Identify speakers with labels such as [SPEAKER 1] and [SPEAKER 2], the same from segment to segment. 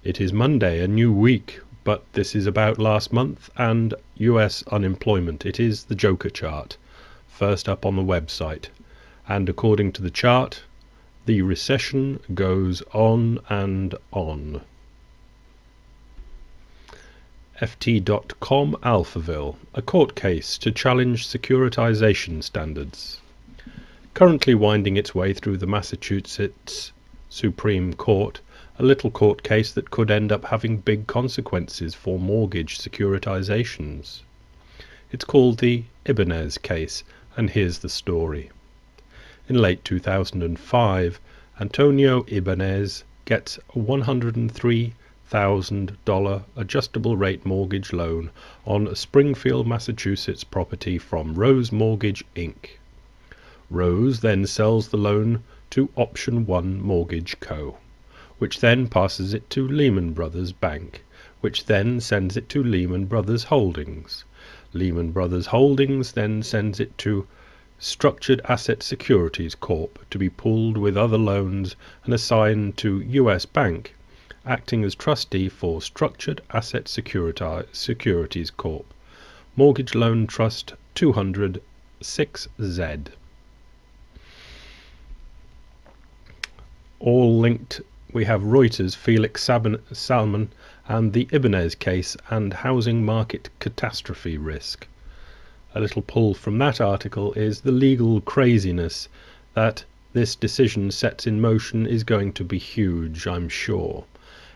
[SPEAKER 1] It is Monday, a new week, but this is about last month and US unemployment. It is the Joker chart, first up on the website. And according to the chart, the recession goes on and on. FT.com Alphaville, a court case to challenge securitization standards. Currently winding its way through the Massachusetts Supreme Court, a little court case that could end up having big consequences for mortgage securitizations. It's called the Ibanez case, and here's the story. In late 2005, Antonio Ibanez gets a $103,000 adjustable rate mortgage loan on a Springfield, Massachusetts property from Rose Mortgage, Inc. Rose then sells the loan to Option 1 Mortgage Co., which then passes it to Lehman Brothers Bank, which then sends it to Lehman Brothers Holdings. Lehman Brothers Holdings then sends it to Structured Asset Securities Corp. to be pooled with other loans and assigned to US Bank, acting as trustee for Structured Asset Securities Corp. Mortgage Loan Trust 200-6Z. All linked, we have Reuters, Felix Salmon, and the Ibanez case and housing market catastrophe risk. A little pull from that article is the legal craziness that this decision sets in motion is going to be huge, I'm sure.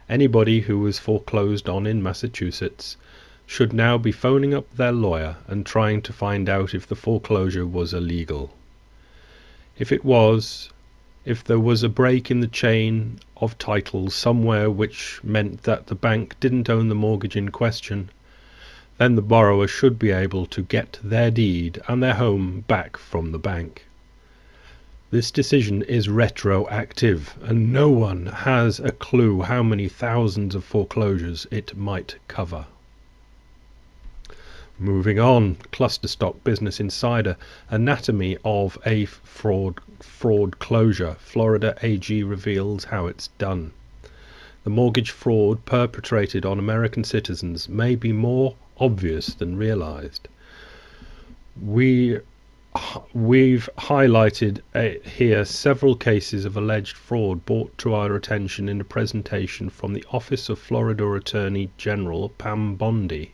[SPEAKER 1] Anybody who was foreclosed on in Massachusetts should now be phoning up their lawyer and trying to find out if the foreclosure was illegal. If it was, if there was a break in the chain of title somewhere which meant that the bank didn't own the mortgage in question, then the borrower should be able to get their deed and their home back from the bank. This decision is retroactive, and no one has a clue how many thousands of foreclosures it might cover. Moving on, Clusterstock Business Insider, anatomy of a fraud closure. Florida AG reveals how it's done. The mortgage fraud perpetrated on American citizens may be more obvious than realized. We've highlighted here several cases of alleged fraud brought to our attention in a presentation from the Office of Florida Attorney General Pam Bondi.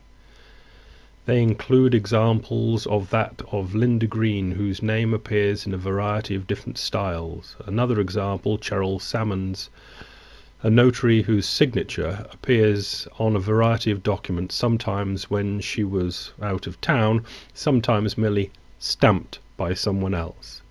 [SPEAKER 1] They include examples of that of Linda Green, whose name appears in a variety of different styles. Another example, Cheryl Salmons, a notary whose signature appears on a variety of documents, sometimes when she was out of town, sometimes merely stamped by someone else.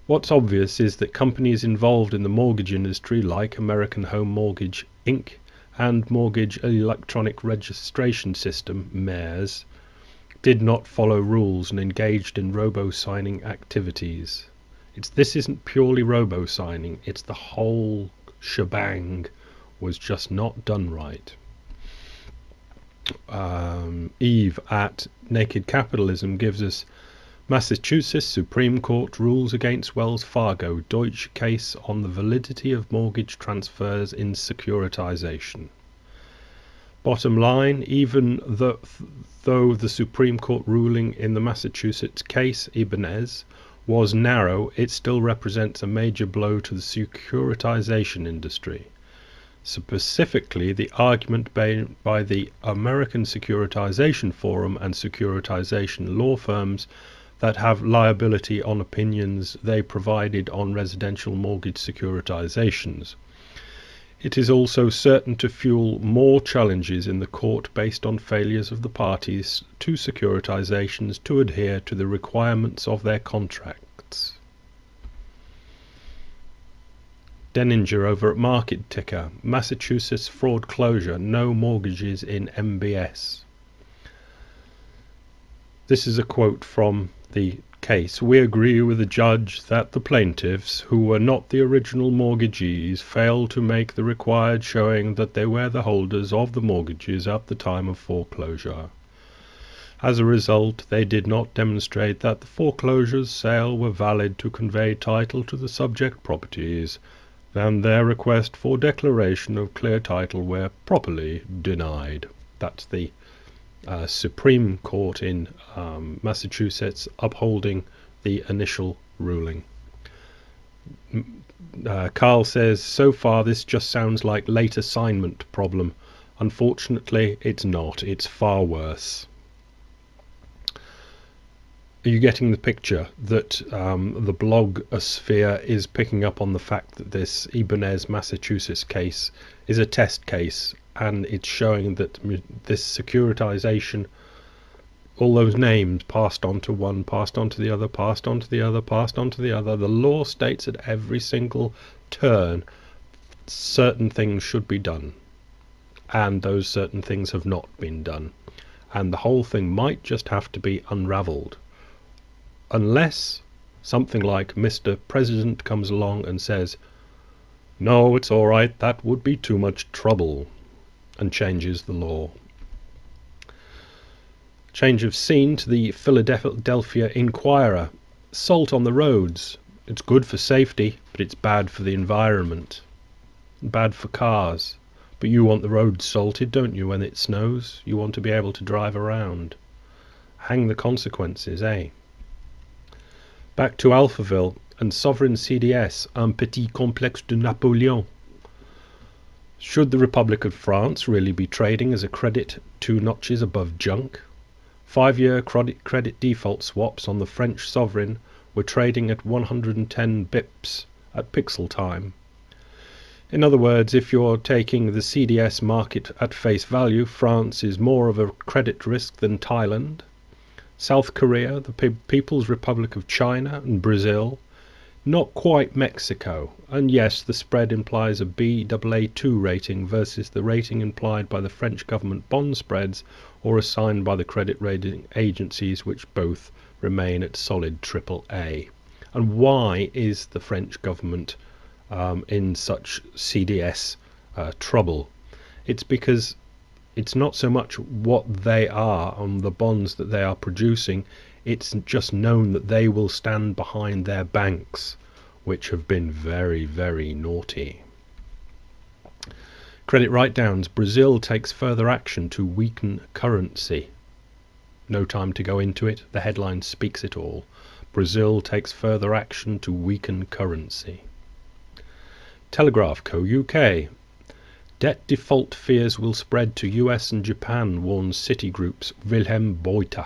[SPEAKER 1] What's obvious is that companies involved in the mortgage industry, like American Home Mortgage, Inc., and Mortgage Electronic Registration System, MERS, did not follow rules and engaged in robo-signing activities. This isn't purely robo-signing, it's the whole shebang was just not done right. Eve at Naked Capitalism gives us Massachusetts Supreme Court rules against Wells Fargo Deutsche case on the validity of mortgage transfers in securitization. Bottom line, even though the Supreme Court ruling in the Massachusetts case, Ibanez, was narrow, it still represents a major blow to the securitization industry. Specifically, the argument by the American Securitization Forum and securitization law firms that have liability on opinions they provided on residential mortgage securitizations. It is also certain to fuel more challenges in the court based on failures of the parties to securitizations to adhere to the requirements of their contracts. Denninger over at Market Ticker, Massachusetts fraud closure, no mortgages in MBS. This is a quote from the case. We agree with the judge that the plaintiffs, who were not the original mortgagees, failed to make the required showing that they were the holders of the mortgages at the time of foreclosure. As a result, they did not demonstrate that the foreclosure sale were valid to convey title to the subject properties, and their request for declaration of clear title were properly denied. That's the Supreme Court in Massachusetts upholding the initial ruling. Carl says, so far this just sounds like late assignment problem. Unfortunately, it's not. It's far worse. Are you getting the picture that the blogosphere is picking up on the fact that this Ibanez, Massachusetts case is a test case, and it's showing that this securitization, all those names passed on to one, passed on to the other, passed on to the other, passed on to the other. The law states at every single turn certain things should be done, and those certain things have not been done, and the whole thing might just have to be unraveled. Unless something like Mr. President comes along and says, no, it's all right, that would be too much trouble, and changes the law. Change of scene to the Philadelphia Inquirer. Salt on the roads. It's good for safety, but it's bad for the environment. Bad for cars. But you want the roads salted, don't you, when it snows? You want to be able to drive around. Hang the consequences, eh? Back to Alphaville and sovereign CDS, un petit complexe de Napoleon. Should the Republic of France really be trading as a credit 2 notches above junk? 5-year credit default swaps on the French sovereign were trading at 110 bips at pixel time. In other words, if you're taking the CDS market at face value, France is more of a credit risk than Thailand, South Korea, the People's Republic of China, and Brazil. Not quite Mexico, and yes, the spread implies a Baa2 rating versus the rating implied by the French government bond spreads or assigned by the credit rating agencies, which both remain at solid AAA. And why is the French government in such CDS trouble? It's because it's not so much what they are on the bonds that they are producing, it's just known that they will stand behind their banks, which have been very, very naughty. Credit write-downs. Brazil takes further action to weaken currency. No time to go into it. The headline speaks it all. Brazil takes further action to weaken currency. Telegraph Co. UK. Debt default fears will spread to US and Japan, warns Citigroup's Wilhelm Beuter.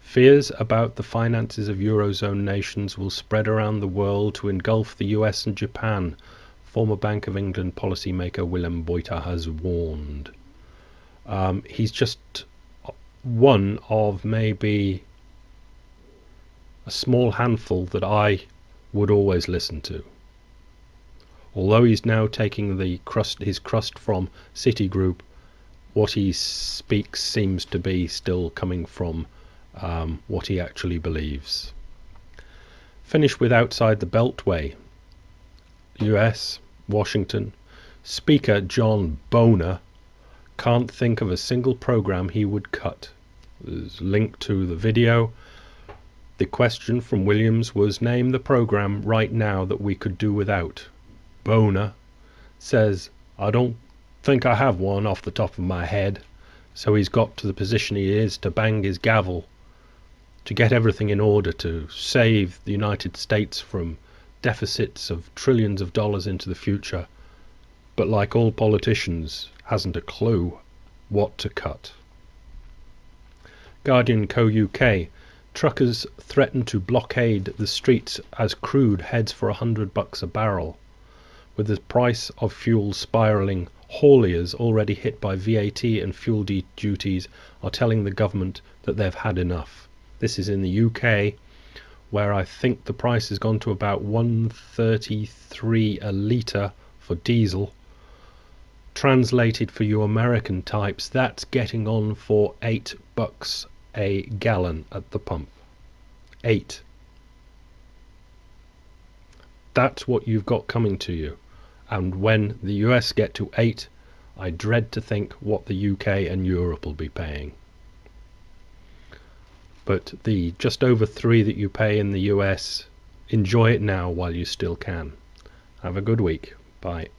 [SPEAKER 1] Fears about the finances of Eurozone nations will spread around the world to engulf the US and Japan, former Bank of England policymaker Wilhelm Beuter has warned. He's just one of maybe a small handful that I would always listen to. Although he's now taking his crust from Citigroup, what he speaks seems to be still coming from what he actually believes. Finish with outside the Beltway. US, Washington. Speaker John Boehner can't think of a single program he would cut. There's a link to the video. The question from Williams was, name the program right now that we could do without. Boehner says, I don't think I have one off the top of my head. So he's got to the position he is to bang his gavel to get everything in order to save the United States from deficits of trillions of dollars into the future, but like all politicians, hasn't a clue what to cut. Guardian Co. UK. Truckers threaten to blockade the streets as crude heads for $100 a barrel. With the price of fuel spiralling, hauliers already hit by VAT and fuel duties are telling the government that they've had enough. This is in the UK, where I think the price has gone to about $1.33 a litre for diesel. Translated for you American types, that's getting on for $8 a gallon at the pump. 8. That's what you've got coming to you. And when the US get to 8, I dread to think what the UK and Europe will be paying. But the just over 3 that you pay in the US, enjoy it now while you still can. Have a good week. Bye.